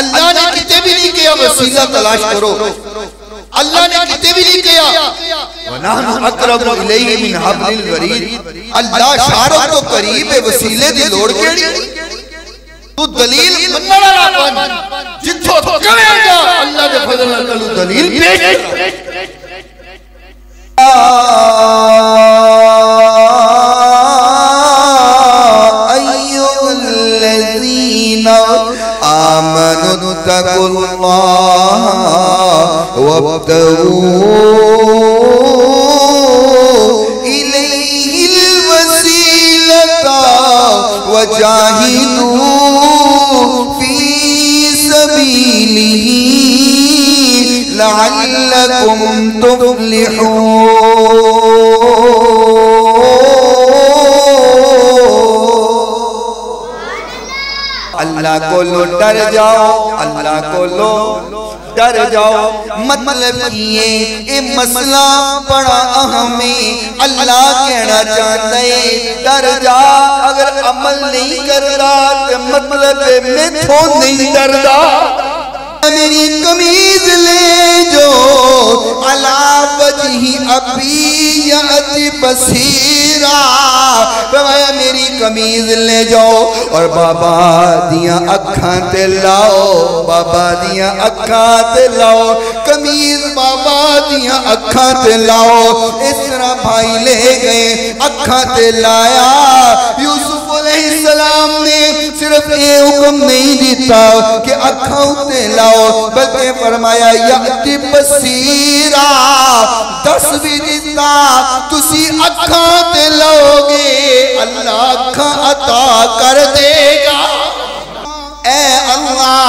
अल्लाह ने किते भी नहीं किया वसीला तलाश करो, अल्लाह ने किते भी नहीं किया वनहनु अक़रबु इलैहि मिन हब्लिल वरीद। अल्लाह शारो तो करीब है, वसीले दी लोड़ केड़ी? तू दलील मनण वाला बन, जिथों कहेगा अल्लाह दे फजल नाल तू दलील पेश अय्युहल्लज़ीना आमनु वब्तगू इलैहिल वसीलता वजाहिदू फी सबीलिही लअल्लकुम तुफ्लिहून। अल्लाह को लो डर जाओ, अल्लाह को लो डर जाओ। मतलब ये मसला बड़ा अहम है। अल्लाह कहना चाहता है डर जा, अगर अमल नहीं करता तो मतलब मैं तो नहीं डरदा। मेरी कमीज ले जो अला वजही अबीयती बसीरा, फरमाया मेरी कमीज ले जाओ और बाबा दियां अखां ते लाओ, बाबा दियां अखां ते लाओ, कमीज बाबा दियां अखां ते लाओ। इस तरह भाई ले गए, अखां ते लाया। यूसुफ अलैहिस्सलाम ने सिर्फ ये हुक्म नहीं दिता कि अखां ते लाओ, बल्कि फरमाया याति बसीरा, दस भी दिता तुसी अखां ते लाओगे अल्लाह अखां अता कर देगा। ए अल्लाह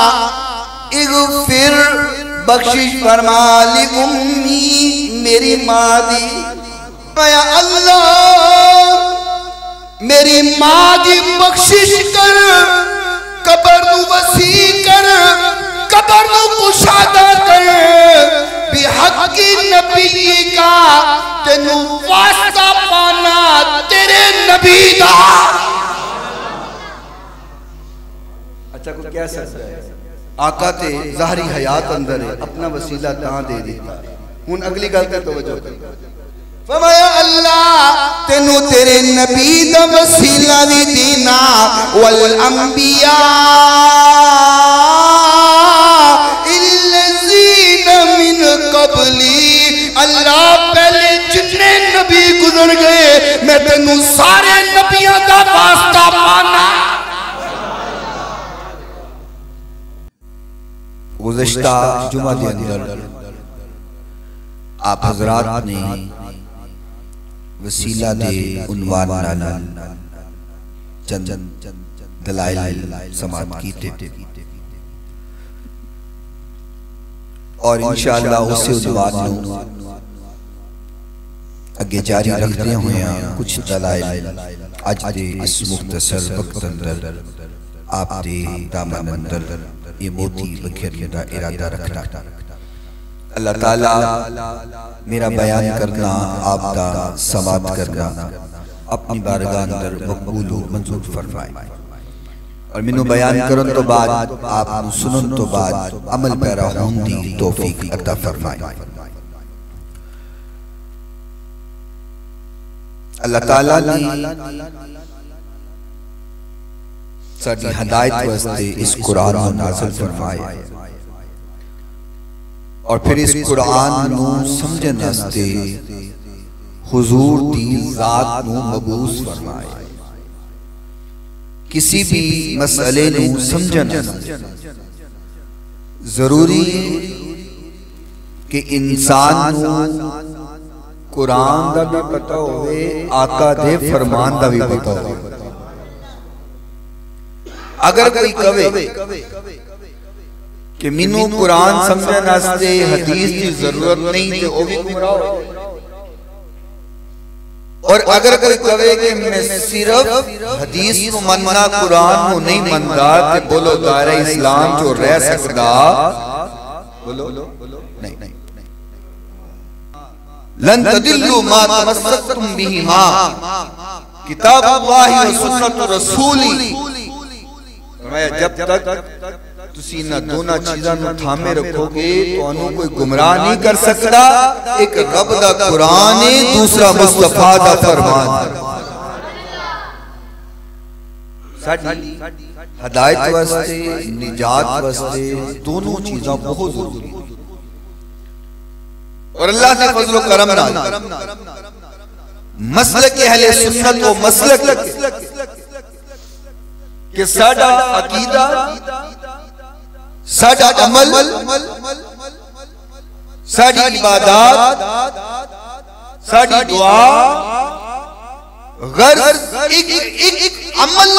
इगफिर, बख्शिश फरमा ली उम्मी, मेरी माँ दी। अल्लाह मेरी माँ की बख्शिश कर, कबर नू वसी कर, कबर नू कुशादा कर। बिहक़्क़ि नबी का तेनू वास्ता पाना तेरे नबी दा। अच्छा को क्या सकता है? आका ते ज़ाहरी हयात अंदर है, अपना वसीला तां दे दिता। हुन अगली गल ते तवज्जो कर। फरमाया अल्लाह तेनू तेरे नबी दा वसीला भी देना। वल अंबिया इल्लज़ीना मिन क़ब्ली, अल्लाह पहले जितने नबी गुजर गए मैं तेनू सारे नबियों दा वास्ता पाना। गुज़श्ता जुमा के अंदर आप हज़रात ने वसीला दे उन्वान नाल चंद दलाइल समात कीते और इंशाअल्लाह उस उन्वान नू अगे जारी रखते हुए कुछ दलाइल अज दे इस मुख्तसर वक्त अंदर आप दे दामन अंदर ये मोती बखेरने का इरादा रखना। अल्लाह ताला मेरा बयान करना, आपका समात करना अपनी बारगाह अंदर मकबूल व मंजूर फरमाए और मैनू बयान करन तो बाद आप सुनन तो बाद अमल पैरा होने दी तौफीक अता फरमाए। अल्लाह ताला ने साडी हिदायत वास्ते इस कुरान को नाज़िल फरमाया और फिर इस कुरान नू समझन वास्ते हुजूर दी ज़ात नू मबूस फरमाया। किसी भी मसले नू समझन जरूरी कि इंसान नू कुरान दा भी पता होवे, आका दे फरमान दा भी पता होवे। अगर कोई कहे कि मैनू कुरान समझने वास्ते हदीस की जरूरत नहीं तो वो भी गुमराह हो। और अगर कोई कहे कि मैं सिर्फ हदीस को मनना कुरान को नहीं मनदा ते बोलो दायरा इस्लाम जो रह सकदा, बोलो नहीं। लन तदिल्लु मा तमस्सकतुम बिहिमा किताबुल्लाहि व सुन्नतु रसूली। जब तक तुसी इन्हां दोनों चीज़ां नूं थामे रखोगे तुहानूं कोई गुमराह नहीं कर सकता। एक रब दा कुरान है, दूसरा मुस्तफा दा फरमान। साडी हदायत वास्ते निजात वास्ते दोनों चीज़ां बहुत जरूरी है। और अल्लाह के फजल व करम नाल मसलक अहले सुन्नत व मसलक कि साडा अकीदा, साडा अमल, साडी इबादत, साडी दुआ, गर्ज एक अमल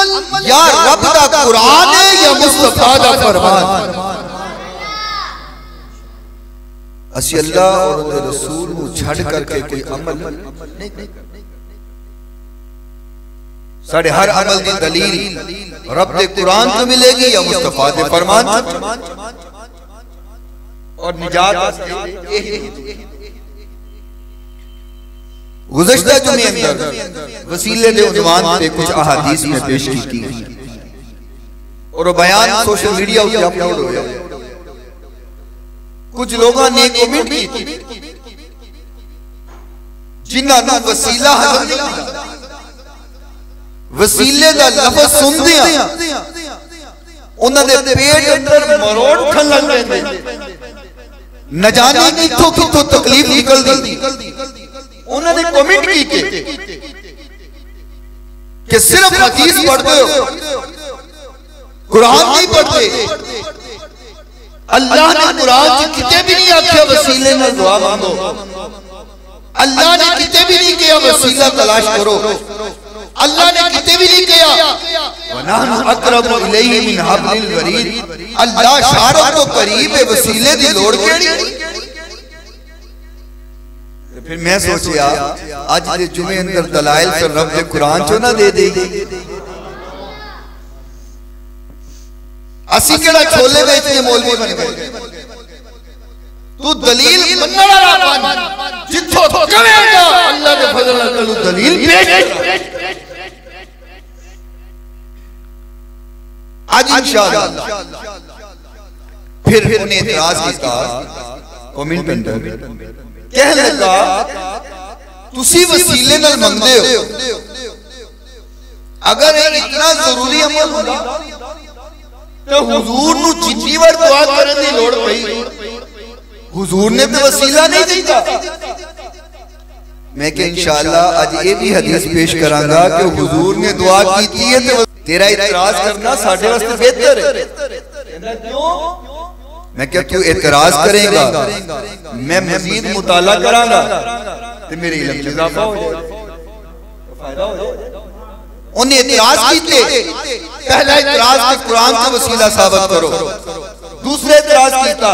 या रब दा कुरान है या मुस्तफा दा फरमान। असी अल्लाह और उनके रसूल को छड़ करके कोई अमल नहीं करते। साढ़े हर अमल की दलील रब दे कुरान से मिलेगी या मुस्तफा दे फरमान से। और निजात गुज़श्ता जुमे अंदर वसीले दे उन्वान पे कुछ अहादीस में पेश की और बयान सोशल मीडिया पर अपलोड होया। कुछ लोगों ने कमेंट की जिन्हां नूं वसीला वसीले दा लफ्ज़ सुनदे उन्हां दे पेट अंदर मरोड़ उठन लग पैंदे, न जाने कित्थों कित्थों तकलीफ निकलदी। उन्हां ने कमेंट की कि सिर्फ हदीस पढ़दे हो, कुरान नहीं पढ़ते। अल्लाह ने कुरान च किते भी नहीं आख्या वसीले नाल दुआ मांगो। अल्लाह ने किते भी नहीं कहा वसीला तलाश करो। अल्लाह ने किते भी नहीं कहा वनहनु अक़रबु इलैहि मिन हब्लिल वरीद। अल्लाह शारत तो करीब है, वसीले दी लोड़ केड़ी। फिर मैं सोचिया आज दे जुमे अंदर दलाइल फिर रब दे कुरान चो ना दे देगी। असी केड़ा छोले बेचने मौलवी बन गए। तू दलील मनने वाला बन, जिथों कवेगा अल्लाह के फजल नाल तू दलील पेश। आज इंशाअल्लाह फिर उन्हें एतराज किया कमेंट अंदर कह लगा तुसी वसीले नाल मंगदे हो, अगर इतना जरूरी अमल होंदा तो हुजूर नू जितनी बार दुआ करने की लोड़ पई, हुजूर ने तो वसीला नहीं दिता। मैं के इंशाअल्लाह आज ये भी हदीस पेश करांगा कि हुजूर ने दुआ की है तो तेरा इतराज करना साडे वास्ते बेहतर है। क्यों? मैं क्या तू इतराज करेगा मैं मजीद मुताला करांगा तो मेरे इल्म में इजाफा हो जाएगा, फायदा हो जाएगा। उन्हें इतराज कीते, पहला इतराज के कुरान का वसीला साबित करो। दूसरे इतराज कीता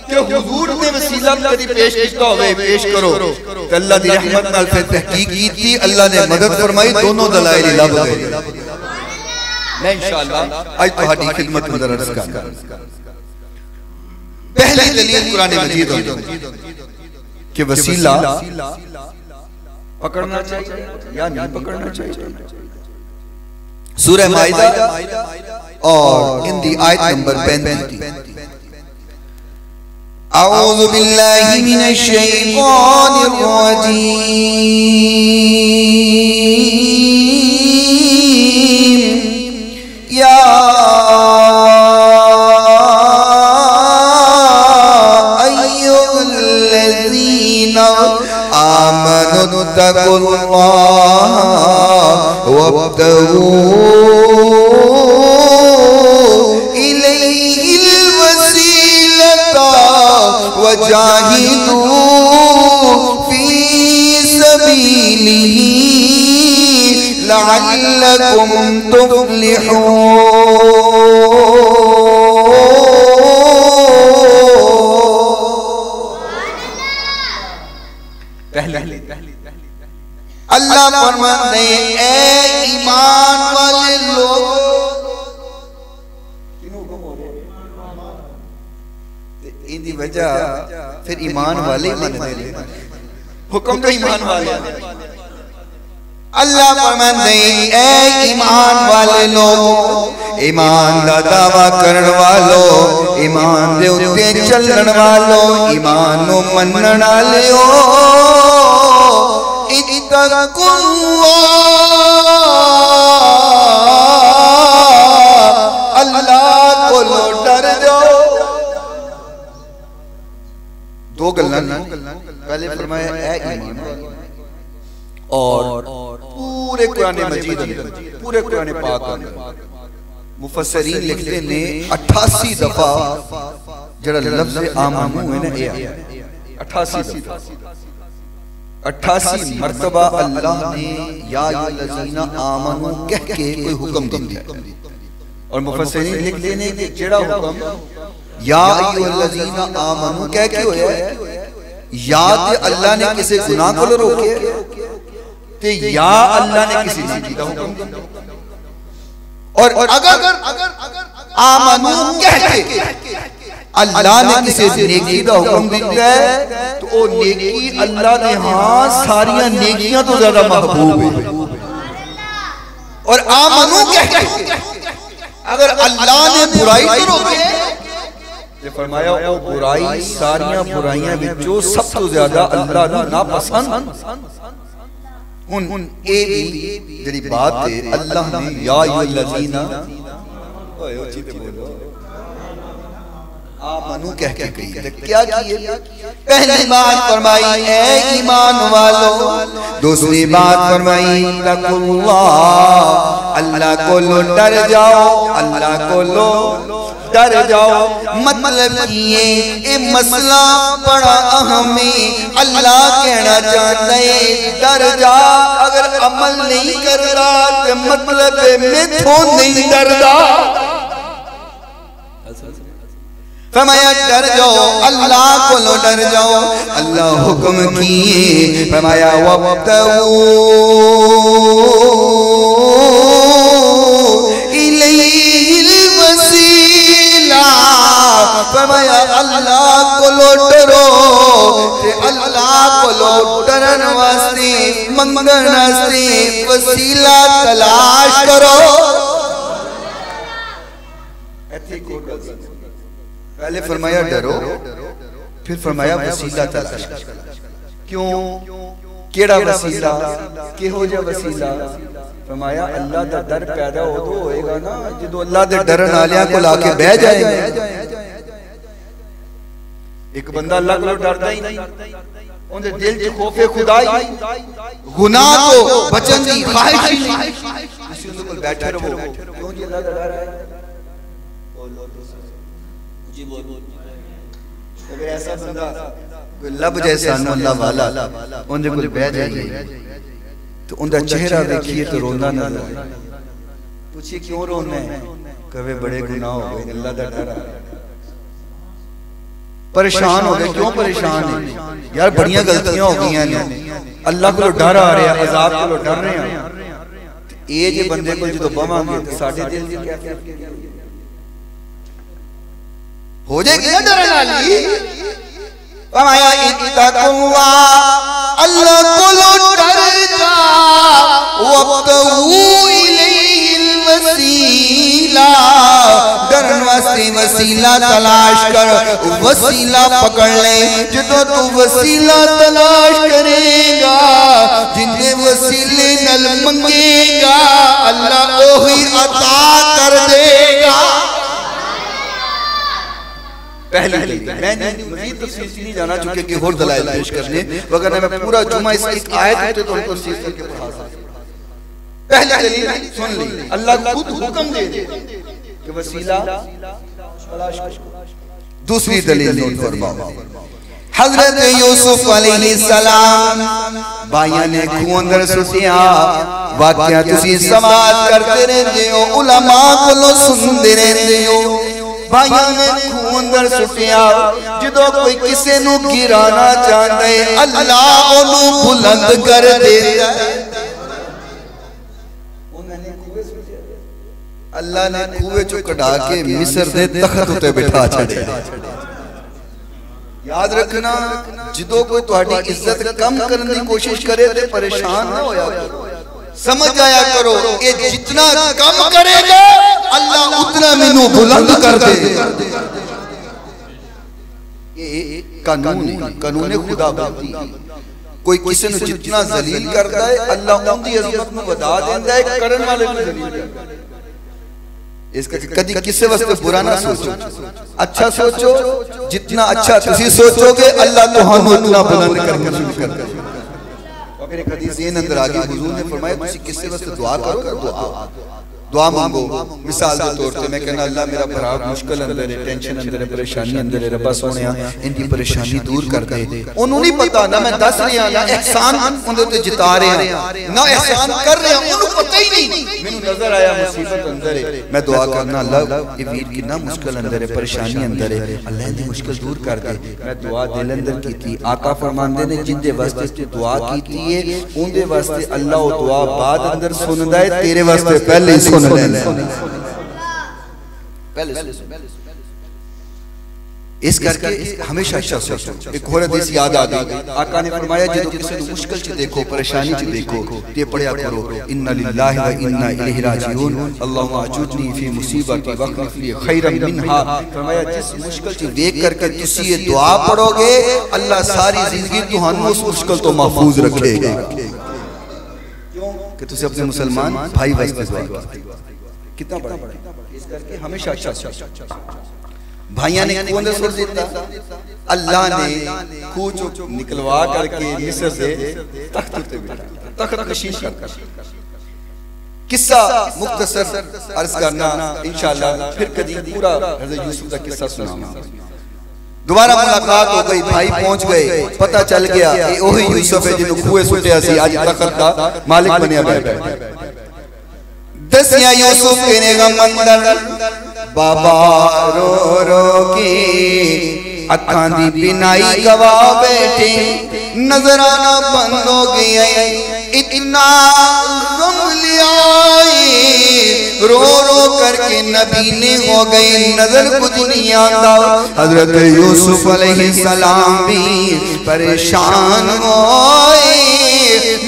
कि हुजूर ने वसीला कदी पेश किया होवे पेश करो। अल्लाह दी रहमत नाल फिर तहकीक की, अल्लाह ने मदद फरमाई, दोनों दलाइल लब गए। मैं इंशाअल्लाह आज तुम्हारी खिदमत में अर्ज करूंगा। पहली दलील कुरान मजीद है कि वसीला पकड़ना चाहिए या नहीं पकड़ना चाहिए। सूरह माइदा और हिंदी आयत नंबर 35। अऊज़ु बिल्लाहि मिनश शैतानिर रजीम। या अय्युहल्लज़ीना आमनु तक़ुल्लाह वब्तगू इलैहिल वसीलता वजाहिदू फी सबीलिही लअल्लकुम तुफ्लिहून। अल्लाह फरमाते हैं ऐ ईमान वाले लोग, इनकी वजह फिर ईमान वाले मनते हैं, हुक्म तो ईमान वाले। अल्लाह फरमांदे ऐ ईमान वाले लोगो, ईमान दा दावा करन वालो, ईमान दे उत्ते चलण वालो, ईमान नु मनण वालियो, इत्तकुल्लाह, अल्लाह को डर जाओ। दो गल्लां पहले फरमाया ऐ ईमान, और पूरे कुरान मजीद पूरे कुरान पाक मुफस्सरीन लिखते ने 88 दफा जरा लफ्ज़ आमनू है ना, 88 मर्तबा अल्लाह ने या अय्युहल्लज़ीना आमनू कह के कोई हुक्म दिया। और मुफस्सरीन लिखते ने कि जेड़ा हुक्म या अय्युहल्लज़ीना आमनू कह के होया, या ते अल्लाह ने किसी गुनाह को रोके, ते या अल्लाह ने किसी नेकी का हुक्म दिया। और अगर आमनू कह के अल्लाह ने किसी नेकी का हुक्म दिया है तो वो नेकी अल्लाह ने हाँ सारियां नेकियां तो ज्यादा महबूब है। और आमनू कह के अगर अल्लाह ने बुराई तो रोके, ते फरमाया वो बुराई सारियां बुराइयां विचों सब तो ज्यादा अल्लाह नू नापसंद। उन ए भी जड़ी बात है अल्लाह ने या अय्युहल्लज़ीना आमनू कह के कही, क्या किए? पहली बात फरमाई ऐ ईमान वालो, दूसरी बात फरमाई तकुल्लाह, अल्लाह को लो डर जाओ, अल्लाह को लो डर जाओ। मतलब ये मसला बड़ा अहम है, अल्लाह कहना चाहता है डर जा। अगर अमल नहीं करता तो मतलब मैं तो नहीं डरदा। फरमाया डर जाओ, अल्लाह को लो डर जाओ। अल्लाह हुक्म किए, फरमाया वब्तगू इलैहिल वसीला, फरमाया अल्लाह को लो डरो, अल्लाह को लो डरन वास्ते मंगन वास्ते वसीला तलाश करो। पहले फरमाया डरो, फिर फरमाया वसीला तलाश करो। क्यों? केड़ा वसीला, किहो जिहा वसीला? फरमाया अल्लाह दा डर पैदा उदो होएगा ना जो अल्लाह दे डरन वालियां को लाके बह जाएगा। एक बंदा अल्लाह को डरदा ही नहीं, उनके दिल च खौफे खुदा ही, गुनाह तो बचन दी ख्वाहिश ही नहीं, किसी उनके कोल बैठे रहो। क्यों जी अल्लाह दा डर है? जी बोल। अगर ऐसा बंदा कोई लब जैसा अल्लाह वाला उनके कोल बैठ जाए तो उनका चेहरा देखिए तो रोना नजर आए। पूछिए क्यों रोना है? कहे बड़े गुनाह हो गए, अल्लाह दा डर आ रहा है। परेशान हो गए। क्यों परेशान है? यार बड़ियां गलतियां हो गई ने, अल्लाह को डर आ रहा है, अजाब को डर रहे हैं। ये जे बंदे को जो बवांगे तो साडे दिल दी क्या हो जाएगी ना डरन वाली। फरमाया इत्तकुल्लाह, अल्लाह को डर जा, वब्तगू इलैहिल वसीला, डरन वास्ते वसीला तलाश कर। वसीला पकड़ ले, जो तू वसीला तलाश करेगा, जिन्ने वसीले नल मंगेगा अल्लाह ओही अता कर देगा। पहली मैं मज़ीद तफसील नहीं जाना चुके कि और दलाइल पेश करने, वगैरह मैं पूरा जुमा इस एक आयत तो उनको तफसील करके पढ़ा सकता। पहली दलील सुन ली, अल्लाह खुद हुक्म दे कि वसीला तलाश करो। दूसरी दलील नोट फरमाओ, हजरत यूसुफ अलैहिस्सलाम भाइयों ने खूह अंदर सुटिया, वाकया तुसी समाअत करते रहंदे हो, उलमा कोलों सुनदे रहंदे हो। भाइयों ने खूह अंदर सुटिया, जो कोई किसी नू गिराना चाहता है अल्लाह ओनू बुलंद कर देता है। अल्लाह ने खूह चो कढ़ा के मिस्र दे तख्त उते बिठा छड़िया। याद रखना, जो कोई तुहाडी इज्जत कम करने की कोशिश करे तो परेशान ना होया, समझ आया करो, ये जितना कम करेगा अल्लाह उतना मैनू बुलंद कर दे। ये कानून है, कानून खुदा बनती। कोई किसी ने जितना जलील करता है अल्लाह उनकी अज़मत में वधा देता है, करन वाले को जलील करता है। इसका कभी किसी वास्ते बुरा ना सोचो, अच्छा सोचो। जितना अच्छा तुसी सोचोगे अल्लाह तुहानू उतना बुलंद कर देगा। फिर एक हदीस ये अंदर आ गई, हुजूर ने फरमाया तुसी किसी वास्ते दुआ करो, दुआ मांगो। मिसाल के तौर पे मैं कहना अल्लाह मेरा भरा मुश्किल अंदर है, टेंशन अंदर है, परेशानी अंदर है, रब्बा सोहणिया इनकी परेशानी दूर कर दे। उन्होंने नहीं पता ना मैं दस रहा ना एहसान उनके ऊते जिता रहा ना एहसान कर रहा, उन्होंने पता ही नहीं। मैनू नजर आया मुसीबत अंदर है, मैं दुआ करना अल्लाह ये वीर कितना मुश्किल अंदर है, परेशानी अंदर है, अल्लाह दी मुश्किल दूर कर दे। मैं दुआ दिल अंदर कीती। आका फरमांदे ने जिंदे वास्ते तू दुआ कीती है उनदे वास्ते अल्लाह वो दुआ बाद अंदर सुनदा है, तेरे वास्ते पहले ही इस करके हमेशा अच्छा सोचो। एक और हदीस याद आ गई, आका ने फरमाया जो किसी मुश्किल च देखो, परेशानी च देखो ते पढ़िया करो इन्ना लिल्लाहि व इन्ना इलैहि राजिऊन अल्लाहुम्मा अजूरनी फी मुसीबती वख्लिफ ली खैरन मिनहा। फरमाया जिस मुश्किल च देख करके तुसी ये दुआ पढ़ोगे अल्लाह सारी जिंदगी तुहानू उस मुश्किल तो महफूज रखेगा। कि तुसी अपने मुसलमान भाई वास्ते दुआ करो, कितना बड़ा इस करके हमेशा अच्छा भाइयों ने कुएं में सुट दिया, अल्लाह ने खूह निकलवा करके मिस्र से तख्त पे बिठाया, तख्त नशीन कर। किस्सा मुख्तसर अर्ज करना इंशाअल्लाह, फिर कभी पूरा हज़रत यूसुफ का किस्सा सुनाऊंगा। दोबारा मुलाकात हो गई, भाई पहुंच गए, पता चल गया ये वही यूसुफ है जिन्होंने कुएं सुटिया सी, आज तख्त का मालिक बनिया बैठा है। दसिया यूसुफ ने गम अंदर बाबा रो रो के अखां दी बिनाई गवा बैठे, नजराना बंद हो गया, इतना गम लिया रो रो करके नबी ने हो गए, नजर कुछ नहीं आता। हजरत यूसुफ अलैहिस्सलाम भी परेशान होए,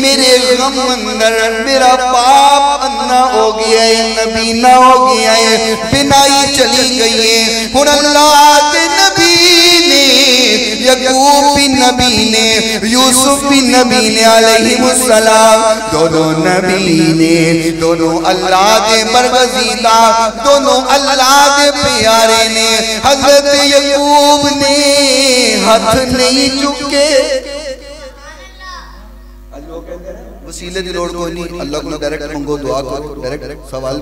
मेरे गम अंदर मेरा बाप अन्ना हो गया है, नबी ना हो गया है, बिनाई चली गई है। हुन अल्लाह के नबी ने, याकूब भी नबी ने, यूसुफ भी नबी ने अलैहिमुस्सलाम, दोनों नबी ने, दोनों अल्लाह के बरगज़ीदा, दोनों अल्लाह के प्यारे ने। हजरत याकूब ने हाथ नहीं चुके, वसीले की लोड़ कोई नहीं, अल्लाह को डायरेक्ट मंगो, दुआ करो, डायरेक्ट सवाल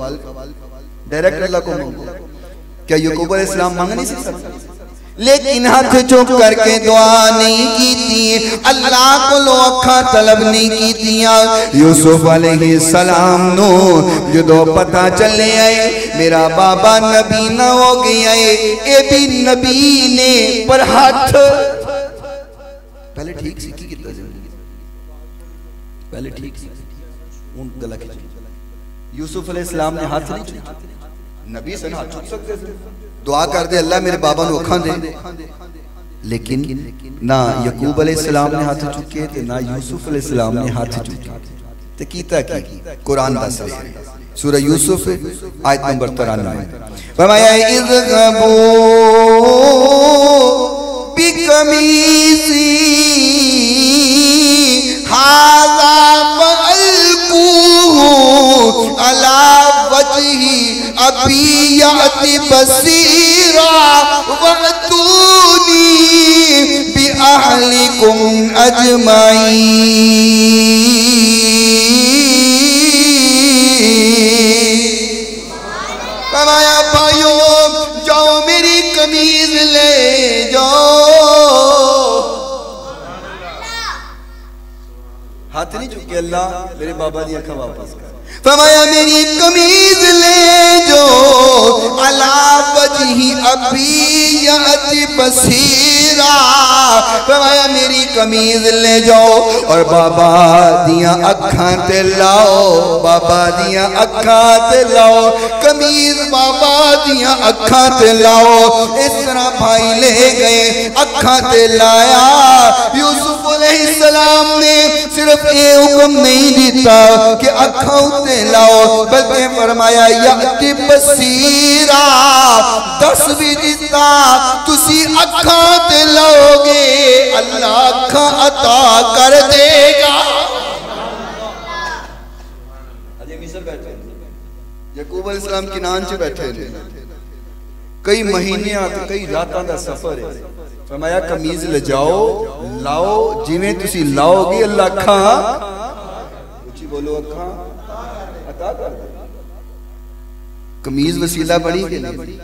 डायरेक्ट अल्लाह को मंगो। क्या याकूब अलैहिस्सलाम मांग नहीं सकते? लेकिन हाथ चुक करके दुआ नहीं की थी, अल्लाह को लो अखा तलब नहीं की थिया। यूसुफ अलैहिस्सलाम नो जो पता चले आए मेरा बाबा नबी ना हो गया है, ये भी नबी ने, पर हाथ पहले ठीक सी की कितना जिंदगी, पहले ठीक सी उन गला खींच। यूसुफ अलैहिस्सलाम ने हाथ नहीं चुका, नबी से हाथ चुक सकते थे, दुआ कर दे अल्लाह मेरे बाबा को अखा दे, लेकिन ना याकूब अलैहिस्सलाम ने हाथ चुके थे ना यूसुफ अलैहिस्सलाम ने हाथ चुके ते कीता की कुरान दस रहा है, सूरह यूसुफ आयत नंबर 93। फरमाया इज़गबू बिकमीज़ी हाज़ा फअल्क़ूहु अला वजही अबियाति बसीरा वअतूनी बिअहलिकुम अजमाईन। फरमाया भाइयों जाओ मेरी कमीज ले जाओ, हाथ नहीं चुके, अल्लाह मेरे बाबा दी अखा वापस कर। फरमाया मेरी कमीज ले जो अला वजही अबियाति बसीरा, फरमाया मेरी कमीज ले जाओ और बाबा दिया अखां ते लाओ, बाबा दिया अखां ते लाओ, कमीज बाबा दिया अखां ते लाओ। इस तरह भाई ले गए, अखा ते लाया। यूसुफ अलैहिस्सलाम ने सिर्फ ये हुक्म नहीं दिता कि अखा उत्ते लाओ, बल्कि फरमाया याति बसीरा, दस भी दिता तुसी अखा ते लाओगे अल्लाह अखा अता कर देगा। अजय मिस्र बैठे याकूब अलैहिस्सलाम की नान च बैठे कई महीने कई रातां दा सफर है। फरमाया कमीज ले जाओ लाओ, जिवें तुसी लाओगे अल्लाह अखा ऊंची बोलो अखा अता कर दे। कमीज वसीला बड़ी कि नहीं?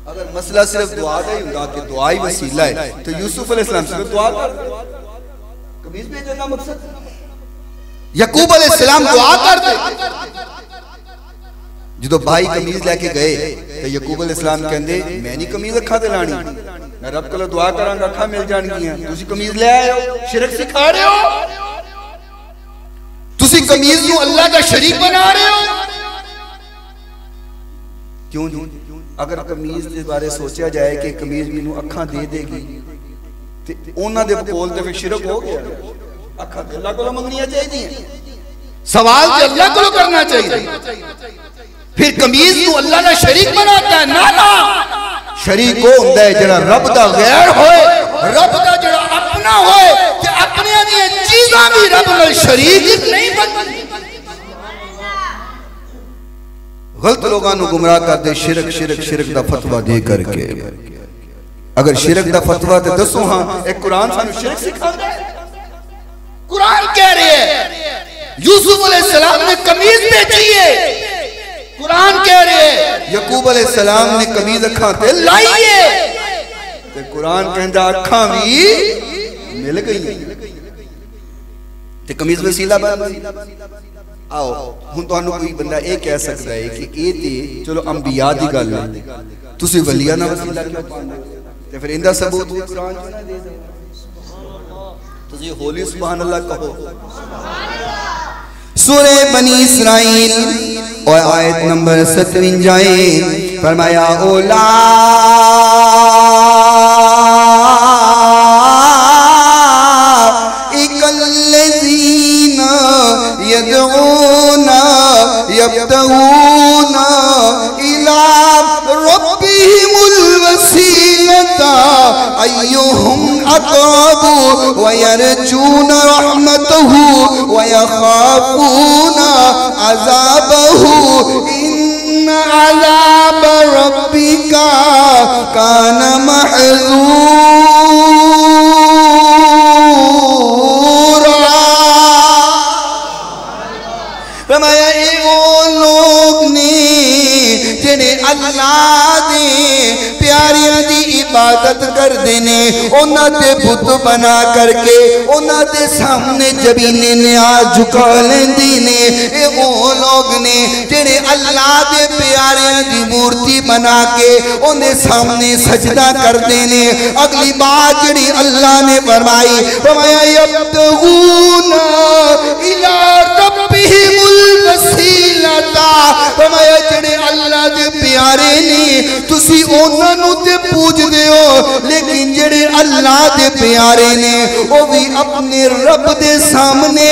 अगर मसला सिर्फ दुआ का ही होगा कि दुआ ही वसीला है तो यूसुफ अलैहिस्सलाम सिर्फ दुआ कर दे, कमीज भेजने का मकसद। याकूब अलैहिस्सलाम दुआ कर दे। जो भाई कमीज लेके गए तो याकूब अलैहिस्सलाम कहंदे मैं नहीं कमीज अखा ते लानी, मैं रब कोलों दुआ करांगा अखा मिल जाणगियां। तुसी कमीज ले आए हो, शिरक सिखा रहे हो, तुसी कमीज नूं अल्लाह का शरीक बना रहे हो। क्यों? अगर कमीज के बारे सोचा जाए कि कमीज मैनू अखा दे देगी ते उन्हां दे कोल ते फिर शिरक हो गया। अखा अल्लाह कोलों मंगनियां चाहिए, सवाल ते अल्लाह कोलों करना चाहिए। फिर कमीज नू अल्लाह का शरीक बनाता है ना, ना शरीक वो हुंदा है जिहड़ा रब दा गैर होए, रब दा जिहड़ा अपना होए ते अपने दी चीज़ां भी रब नाल शरीक नहीं बनदी। गलत लोगों को गुमराह कर दे शिरक शिरक शिरक दा फतवा दे करके। अगर शिरक दा फतवा ते दसो हां एक कुरान सानू शिरक सिखांदा है। कुरान कह रहे है यूसुफ अलैहिस्सलाम ने कमीज भेजी है, कुरान कह रहे है याकूब अलैहिस्सलाम ने कमीज अखा ते लाई है ते कुरान कहंदा अखा भी मिल गई ते कमीज वसीला बन गई। आओ हुण तुहानू कोई बंदा ये कह सकता है कि ये ते चलो अंबिया दी गल है, तुसी वलिया ना वसीला क्यों पांदे? ते फिर इंदा सबूत भी कुरान च ना दे दो। तुसी होली सुभान अल्लाह कहो। सूरे बनी इसराइल और आयत नंबर 57 फरमाया ओला इकल्लज़ीना यदऊना यब्तगूना इला रब्बिहिमुल वसीलता अय्युहुम अक़रबु व यरजूना रहमतहु व यख़ाफूना अज़ाबहु इन्न अज़ाब रब्बिका कान महज़ूरा। फरमाया ये वो लोग ने जिन्हें अल्लाह दे प्यारियां दी इबादत करते ने, उन्होंने बुत बना करके उन्होंने सामने जबीने न्याज झुका लेंदी ने। ये वो लोग ने जिन्हें अल्लाह दे प्यारियां दी मूर्ति बना के उन्हें सामने सजदा करते ने। अगली बात जिहड़ी अल्लाह ने फरमाई फरमाया यब्तगूना इला रब्बिहिमुल वसीलता, फरमाया जिहड़े अल्लाह दे प्यारे ने तुसी उन्हां नूं ते पूजदे हो, लेकिन जिहड़े अल्लाह दे प्यारे ने वो भी अपने रब दे सामने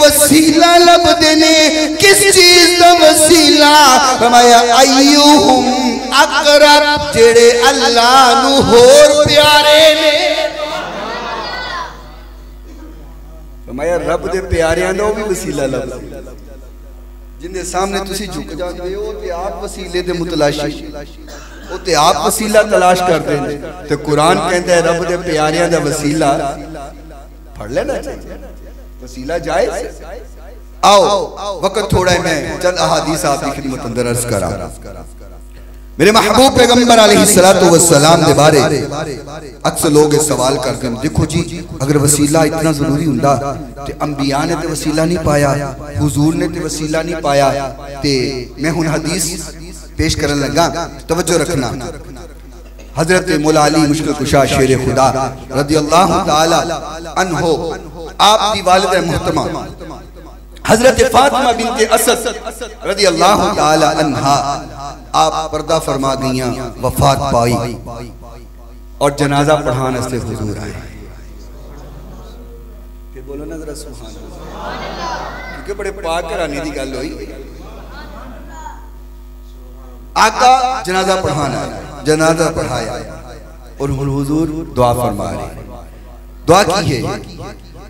वसीला लभदे ने। किस चीज दा वसीला? फरमाया अय्युहुम अक़रब, जिहड़े अल्लाह नूं होर प्यारे ने। फरमाया रब दे प्यारियां दा भी वसीला लभदा, जिंदे सामने तुसी झुक जाते हो ते आप वसीले दे मुतलाशी, वो ते आप वसीला तलाश करते हैं। तो कुरान कहता है रब दे प्यारियां दा वसीला पढ़ लेना चाहिए, वसीला जायज। आओ वक्त थोड़ा है, मैं चंद अहादीस आपकी खिदमत अंदर अर्ज करा। मेरे महबूब पैगंबर अलैहिस्सलातु वस्सलाम दे बारे अक्सर लोग सवाल करते हैं, देखो जी अगर वसीला इतना जरूरी हुंदा ते अंबिया ने ते वसीला नहीं पाया, हुजूर ने ते वसीला नहीं पाया। ते मैं हुन हदीस पेश करने लगा, तवज्जो रखना। हजरत मौला अली मुश्किल कुशा शेर खुदा रदियल्लाहु ताला अन्हो, आप दी वालिदा मुहतरमा हजरत फातिमा बिनते असद रदियल्लाहु ताला अन्हा आप पर्दा फरमा गईया, वफात पाई और जनाजा पढ़ाने से हुजूर आए। बोलो ना जरा सुभान अल्लाह, क्योंकि बड़े पाक घराने की गल हुई। आका जनाजा पढ़ाना, जनाजा पढ़ाया और हुजूर दुआ फरमा रहे। दुआ की है,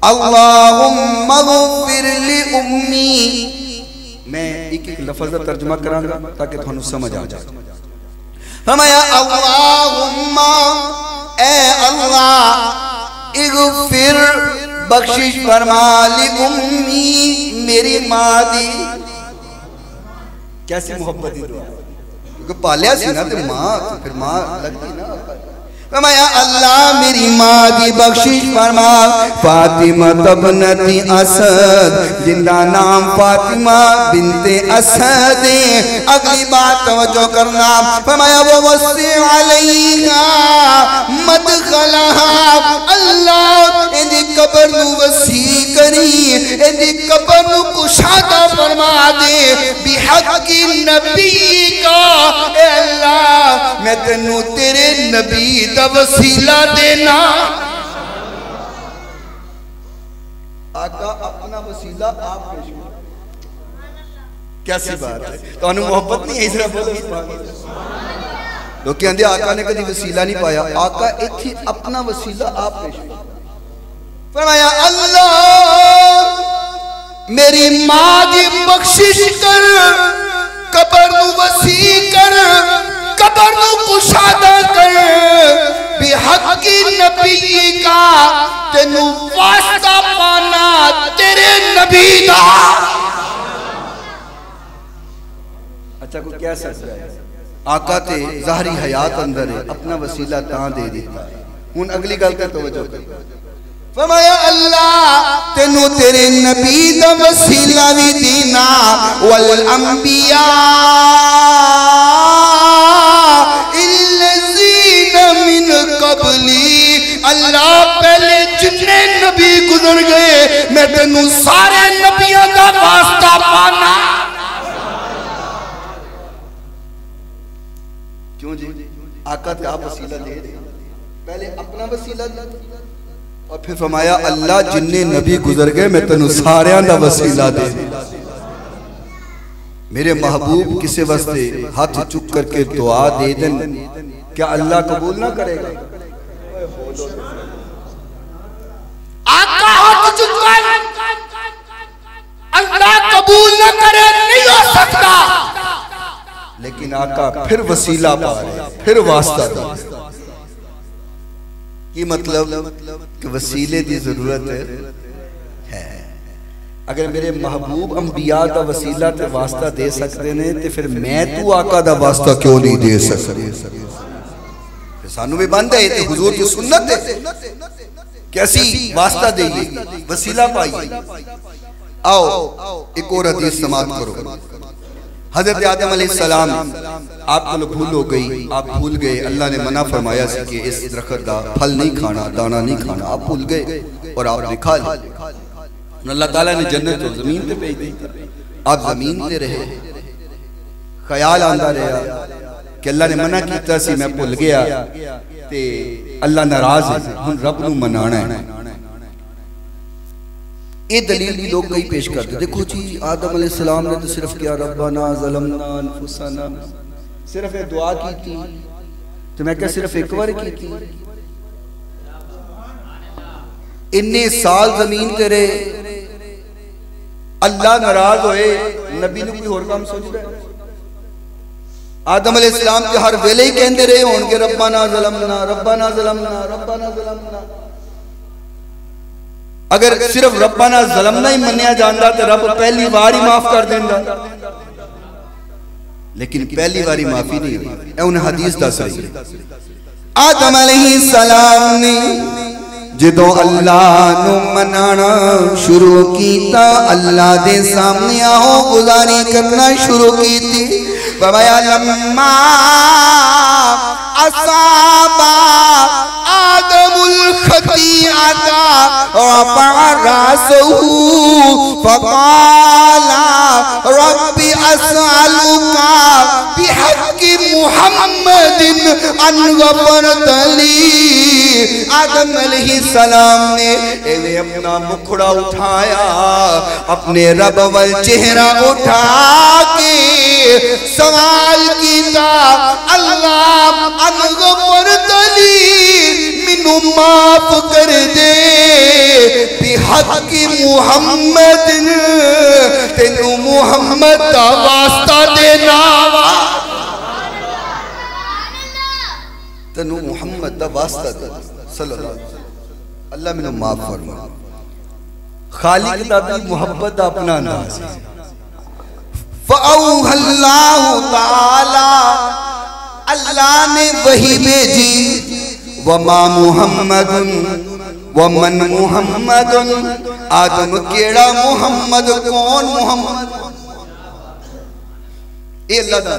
अल्लाहुम्मा ग़फ़िर ली उम्मी। मैं एक एक लफ्ज़ का तर्जुमा करांगा ताकि थानू समझ आ जाए। फरमाया अल्लाहुम्मा, ए अल्लाह, इग़फ़िर, बख्शिश फरमा, ली उम्मी, मेरी माँ दी। कैसी मोहब्बती दुआ, क्योंकि पालिया सी ना तो माँ, तो फिर माँ लगती ना। फरमाया अल्लाह मेरी माँ की बख्शिश फरमा। फातिमा तबनती असद, जिंदा नाम फातिमा बिनते असद। अगली बात तवज्जो करना। फरमाया वो वसी अलैहा मदखलहा, अल्लाह इनकी कब्र नू वसी करी, इनकी कब्र नू कुशादा फरमा दे। बिहक़्क़ि नबी का, ए अल्लाह मैं तेनू तेरे नबी वसीला देना। आका अपना वसीला आप पेश करो। कैसी बात है, तो मोहब्बत नहीं है इस तरह बोलो। लोग कहते आका ने कभी वसीला नहीं पाया, आका इत्थे अपना वसीला आप पेश करो। फरमाया अल्लाह मेरी मां की बख्शिश कर, कब्र नू वसी कर, कब्र नू कुशादा कर। बिहक़्क़ि नबी का, तेनू वास्ता पाना तेरे नबी दा। अच्छा कोई कह सकता है आका ते ज़ाहरी हयात अंदर है, अपना वसीला तां दे देता। हुन अगली गल ते तवज्जो कर। फरमाया अल्लाह तेनू तेरे नबी दा वसीला भी देना। वल अंबिया मिन कबली, अल्लाह पहले जिन्ने नबी गुजर गए मैं तेनू सारे नबियों का वास्ता पाना। क्यों जी, आका ते आप वसीला दे रहे, पहले अपना वसीला और फिर फरमाया अल्लाह जिन्ने नबी गुजर गए मैं तेनू सारियां दा वसीला दे। मेरे महबूब किसी वास्ते हाथ चुक करके दुआ दे दें, क्या अल्लाह कबूल ना करेगा? आका हाथ चुककर अल्लाह कबूल ना करे नहीं हो सकता, लेकिन आका फिर वसीला पा रहे, फिर वास्ता दे। की मतलब कि वसीले की जरूरत है। अगर मेरे महबूब अंबिया का वसीला ते वास्ता दे सकते ने तो फिर मैं तू आका दा वास्ता क्यों नहीं दे सकते? सानू भी बंद है ते हुजूर की सुन्नत है, कैसी वास्ता देइए, वसीला पाइए। आओ एक और हदीस समाप्त करो। हजरत आदम अलैहिस्सलाम आपको भूल हो गई, आप भूल गए। अल्लाह ने मना फरमाया सी कि इस दरख्त का फल नहीं खाना, दाना नहीं खाना, आप भूल गए और आपने खा लिया। अल्लाह ताला ने जन्नत तो जमीन पे भेज दी, आप जमीन पे रहे। ख्याल आंदा रहा कि अल्लाह ने मना किया सी, मैं भूल गया ते अल्लाह नाराज है, हुन रब नूं मनाना है। ये दलील भी लोग कई पेश करते। देखो जी आदम अलैहिस्सलाम ने तो सिर्फ क्या रब्बना ज़लमना अनफुसना, सिर्फ ये दुआ की थी, तो मैं क्या सिर्फ एक बार की थी? इन्ने साल जमीन करे, अल्लाह नाराज होए, नबी ने कोई होर काम सोचदा है? आदम अलैहिस्सलाम के हर वेले ही कहते रहे होंगे रब्बाना ज़लमना, रब्बाना ज़लमना, रब्बाना ज़लमना। अगर सिर्फ रब्बाना ज़लमना ही मन्निया जाता तो रब पहली बार ही माफ कर देंदा, लेकिन पहली बारी माफी नहीं हुई। उन्हें हदीस दस रही है आदम अलैहिस्सलाम ने जदों अल्लाह नू मनाना शुरू किया, अल्लाह दे सामने आओ गुजारी करना शुरू की थी। फरमाया लम्मा असाबा आदमुल खतीअता रफ़अ रासहु फ़क़ाला रब्बी अस्अलुका बिहक्कि मुहम्मदिन अन गफरतली। आदम अलैहिस्सलाम ने अपना मुखड़ा उठाया, अपने रब वल चेहरा उठा के सवाल किया, अल्लाह अन गफरतली, मिनू माफ कर दे, बिहक्कि मुहम्मद, तेनू मुहम्मद दा वास्ता देना, तेनू मुहम्मद दा वास्ता देना सल्लल्लाहु अलैहि वसल्लम। अल्लाह मैनू माफ फरमा। खालिक दा भी मुहब्बत दा अपना अंदाज है। फ़अौहल्लाहु ताला, अल्लाह ने वही भेजी, वमा मुहम्मदुन वमन मुहम्मदुन, आदम केड़ा मुहम्मद, कौन मुहम्मद, ये अल्लाह दा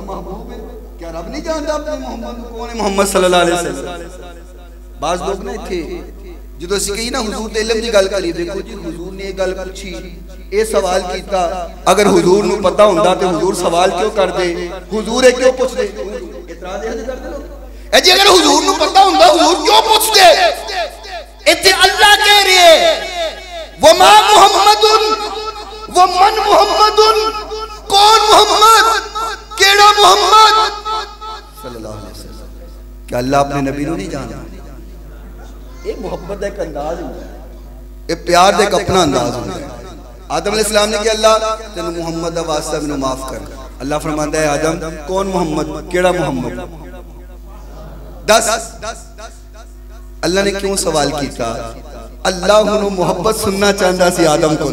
महबूब है। क्या रब नहीं जानता अपने मुहम्मद कौन है? मुहम्मद सल्लल्लाहु अलैहि वसल्लम। बाज लोग ने थे जो असीं कही ना हुजूर दे इल्म दी गल करी, देखो जी हुजूर ने ये गल पूछी, ये सवाल किया, अगर हुजूर नूं पता हुंदा ते हुजूर सवाल क्यों करदे? हुजूर ये क्यों पुछदे? इतराज ये करदे लोग ए जी, अगर हुजूर नूं पता हुंदा हुजूर क्यों पुछदे? इत्थे अल्लाह कह रहे है वमा मुहम्मदुन वमन मुहम्मदुन, कौन मुहम्मद, केड़ा मुहम्मद सल्लल्लाहु अलैहि वसल्लम। क्या अल्लाह अपने नबी नूं नहीं जानता? एक मोहब्बत का एक अंदाज होता है, एक प्यार का एक अपना अंदाज होता है। आदम अलैहिस्सलाम ने कहा अल्लाह तेनू मुहम्मद दा वास्ता मैनू माफ कर। अल्लाह फरमाता है आदम कौन मुहम्मद, केड़ा मुहम्मद, दस। अल्लाह ने क्यों सवाल किया? अल्लाह हुनू मोहब्बत सुनना चाहता सी आदम को।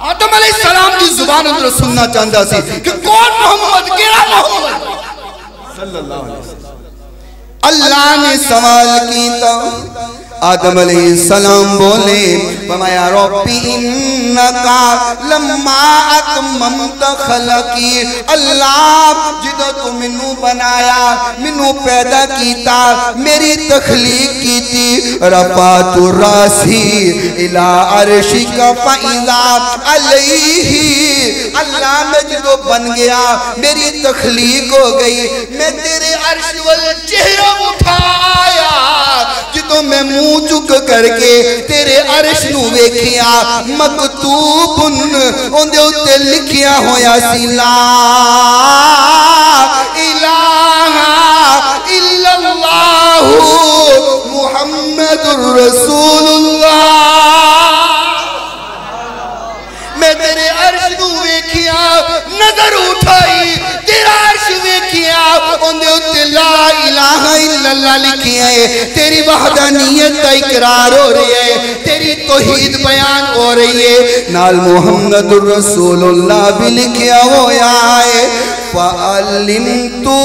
आदम अलैहिस्सलाम की जुबान अंदर सुनना चाहता सी कि कौन मोहम्मद, केड़ा मोहम्मद सल्लल्लाहु अलैहि वसल्लम। अल्लाह ने सवाल किया, आदम अलैहिस्सलाम बोले फरमाया रब्बी इन्नका लम्मा अतममत खलकी, अल्लाह जिदों तू मैनू बनाया, मैनू पैदा किया, मेरी तखलीक की थी, रफातु रासी इला अर्शिका फइज़ा अलैहि, अल्लाह मैं जिदों बन गया, मेरी तखलीक हो गई, मैं तेरे अर्श वल चेहरा उठाया, जिदों मैं मुंह चुक करके तेरे अर्श नू वेखिया, मकतूबुन उहदे उत्ते लिखिया होया सी ला इलाहा इल्लल्लाहु मुहम्मदुर रसूलुल्लाह। मैं तेरे अर्श नू वेखिया, नजर उठाई, तेरा अर्श वेखिया, उहदे उत्ते ला इलाहा इल्लल्लाह लिखिया है, तेरी वहदानियत का इकरार हो रही है, तेरी तौहीद बयान हो रही है, नाल मुहम्मदुर रसूलुल्लाह भी लिखिया होया है। फ़अलिमतु,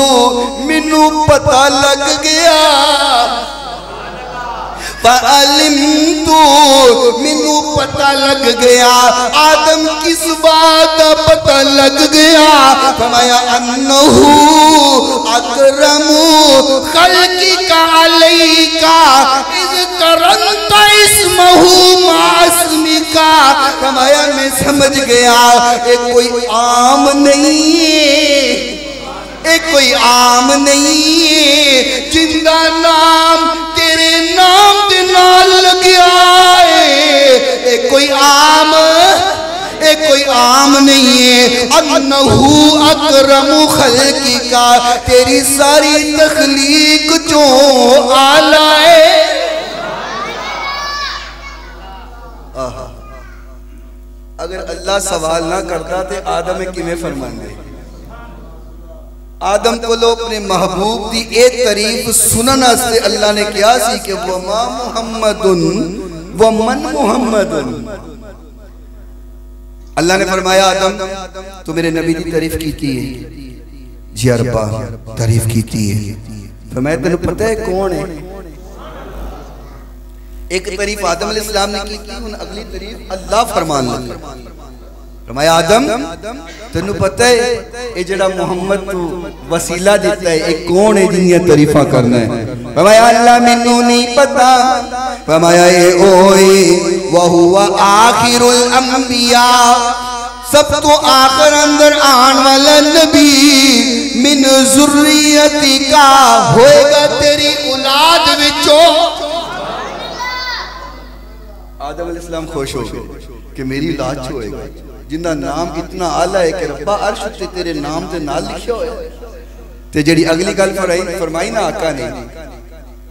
मैनू पता लग गया, फ़अलिमतु, मैनू पता लग गया, आदम किस बात का पता लग गया? फरमाया अन्नहु अकरमु खल्क़िका अलैका इज़ करंत इस्महु मास्मिका। फरमाया मैं समझ गया ये कोई आम नहीं है, एक कोई आम नहीं है, जिंदा नाम तेरे नाम दे नाल लग्या है, एक कोई आम नहीं है। अन्नहु अकरमु खल्क़िका, तेरी सारी तखलीक जो आला है। अगर अल्लाह सवाल ना करता तो आदम किवें फरमांदे? आदम को अपने महबूब की एक तारीफ सुनने वास्ते अल्लाह ने कहा सी कि वमा मुहम्मदुन वमन मुहम्मदुन। अल्लाह ने फरमाया आदम तू मेरे नबी की तारीफ की है? जी अरबा तारीफ की है। फरमाया तेन पता है कौन है? एक तारीफ आदम अलैहिस्सलाम ने की, अगली तारीफ अल्लाह फरमान लगा। फरमाया आदम तेनू पता है ये जड़ा मुहम्मद तू वसीला दिता है ये कौन है जिन्नी तारीफा करना है? फरमाया अल्लाह मैनू नहीं पता, फरमाया ये ओए वहुवा आखिरुल अंबिया, सब तो आखिर अंदर आन वाला नबी, मिन ज़ुर्रियती का होएगा तेरी औलाद विचों। आदम अलैहिस्सलाम खुश हो गए कि मेरी औलाद च होएगा जिंदा नाम इतना आला है कि रब्बा अर्श ते तेरे नाम दे नाल लिखिया होया। ते जेड़ी अगली गल फरमाई ना आका ने,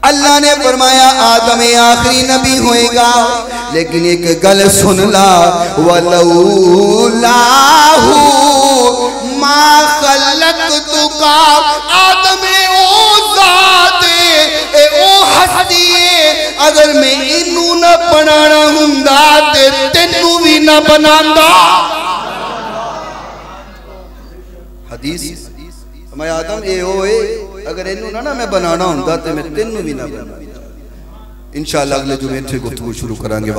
अल्लाह ने फरमाया आदम आखिरी नबी होएगा, लेकिन एक गल सुन ला, वलौलाहु मा खलक़तुका, आदम ओ ज़ात ए ओ हस्ती अगर मैं इनू ना बनाना हुंदा ते तेनू भी ना बनांदा। हदीस मैं आदम ए ओए अगर इनू ना मैं बनाना हुंदा ते मैं तेनू भी ना बनांदा। इंशाअल्लाह अगले जुमे इत्थे गुफ्तगू शुरू करांगे।